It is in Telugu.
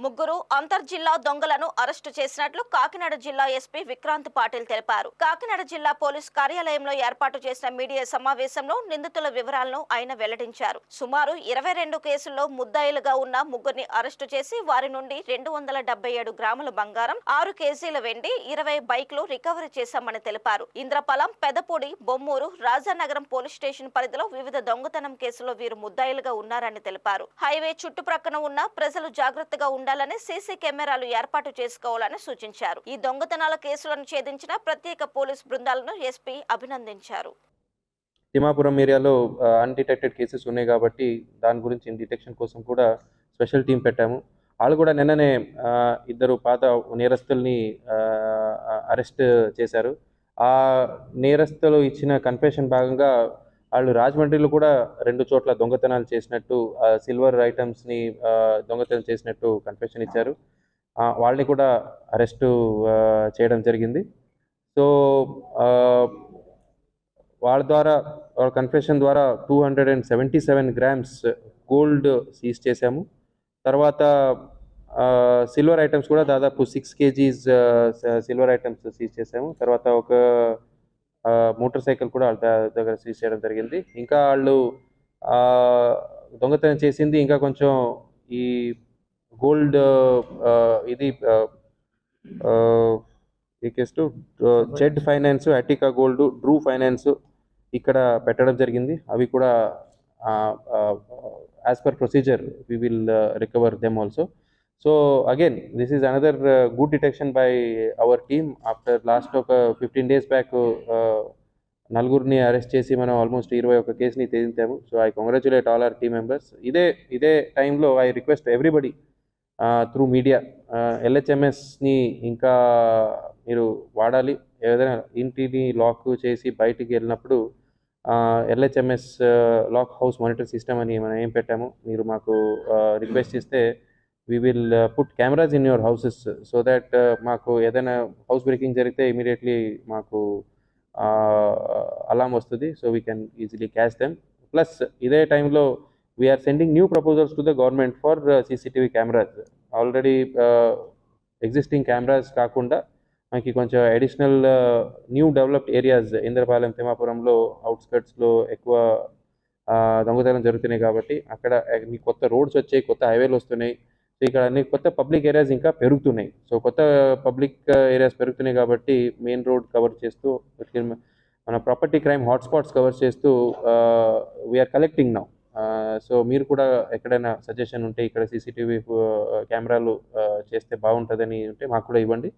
ముగ్గురు అంతర్జిల్లా దొంగలను అరెస్టు చేసినట్లు కాకినాడ జిల్లా ఎస్పీ విక్రాంత్ పాటిల్ తెలిపారు. కాకినాడ జిల్లా పోలీస్ కార్యాలయంలో ఏర్పాటు చేసిన మీడియా సమావేశంలో నిందితుల వివరాలను ఆయన వెల్లడించారు. సుమారు 22 కేసుల్లో ముద్దాయిలుగా ఉన్న ముగ్గురిని అరెస్టు చేసి వారి నుండి 277 గ్రాముల బంగారం, 6 కేజీల వెండి, 20 బైక్లు రికవరీ చేశామని తెలిపారు. ఇంద్రపాలెం, పెదపూడి, బొమ్మూరు, రాజానగరం పోలీస్ స్టేషన్ పరిధిలో వివిధ దొంగతనం కేసుల్లో వీరు ముద్దాయిలుగా ఉన్నారని తెలిపారు. హైవే చుట్టుప్రక్కన ఉన్న ప్రజలు జాగ్రత్తగా ఉండాలని, సీసీ కెమెరాలు ఏర్పాటు చేసుకోవాలని సూచించారు. ఈ దొంగతనాల కేసులను ఛేదించిన ప్రత్యేక పోలీస్ బృందాలను ఎస్పీ అభినందించారు. తిమ్మాపురం ఏరియాలో అన్డిటెక్టెడ్ కేసెస్ ఉన్నాయి కాబట్టి దాని గురించి డిటెక్షన్ కోసం కూడా స్పెషల్ టీం పెట్టాము. వాళ్ళు కూడా నిన్ననే ఇద్దరు పాత నేరస్తుల్ని అరెస్ట్ చేశారు. ఆ నేరస్తులు ఇచ్చిన కన్ఫెషన్ భాగంగా వాళ్ళు రాజమండ్రిలో కూడా 2 చోట్ల దొంగతనాలు చేసినట్టు, సిల్వర్ ఐటమ్స్ని దొంగతనం చేసినట్టు కన్ఫెషన్ ఇచ్చారు. వాళ్ళని కూడా అరెస్టు చేయడం జరిగింది. సో వాళ్ళ కన్ఫెషన్ ద్వారా 277 గ్రామ్స్ గోల్డ్ సీజ్ చేశాము. తర్వాత సిల్వర్ ఐటమ్స్ కూడా దాదాపు 6 కేజీస్ సిల్వర్ ఐటమ్స్ సీజ్ చేశాము. తర్వాత ఒక మోటార్ సైకిల్ కూడా వాళ్ళ దగ్గర సీజ్ చేయడం జరిగింది. ఇంకా వాళ్ళు దొంగతనం చేసింది ఇంకా కొంచెం ఈ గోల్డ్ ఇది ఈ case Z finance, Attica gold, డ్రూ ఫైనాన్స్ ఇక్కడ పెట్టడం జరిగింది. అవి కూడా as per procedure we will recover them also. So again, this is another good detection by our team after last of 15 days back. నలుగురిని అరెస్ట్ చేసి మనం ఆల్మోస్ట్ 21 కేసుని తేల్చాము. So I congratulate all our team members. ఇదే టైంలో I request everybody through media, LHMSని ఇంకా మీరు వాడాలి. ఏదైనా ఇంటిని లాక్ చేసి బయటికి వెళ్ళినప్పుడు LHMS lock house monitor system అని మనం ఏం పెట్టాము, మీరు మాకు రిక్వెస్ట్ ఇస్తే we will put cameras in your houses so that మాకు ఏదైనా హౌస్ బ్రేకింగ్ జరిగితే ఇమీడియట్లీ మాకు అలామ్ వస్తుంది. So we can easily catch them. Plus ఇదే టైంలో we are sending new proposals to the government for CCTV cameras. Already existing cameras కాకుండా మనకి కొంచెం additional new developed areas Indrapalem, తిమ్మాపురంలో అవుట్స్కట్స్లో ఎక్కువ దొంగతనం జరుగుతున్నాయి కాబట్టి అక్కడ కొత్త రోడ్స్ వచ్చాయి, కొత్త హైవేలు వస్తున్నాయి. సో ఇక్కడ అన్ని కొత్త పబ్లిక్ ఏరియాస్ ఇంకా పెరుగుతున్నాయి. సో కొత్త పబ్లిక్ ఏరియాస్ పెరుగుతున్నాయి కాబట్టి మెయిన్ రోడ్ కవర్ చేస్తూ మన ప్రాపర్టీ క్రైమ్ హాట్స్పాట్స్ కవర్ చేస్తూ వీఆర్ కలెక్టింగ్ నౌ. సో మీరు కూడా ఎక్కడైనా సజెషన్ ఉంటే ఇక్కడ CCTV కెమెరాలు చేస్తే బాగుంటుందని ఉంటే మాకు కూడా ఇవ్వండి.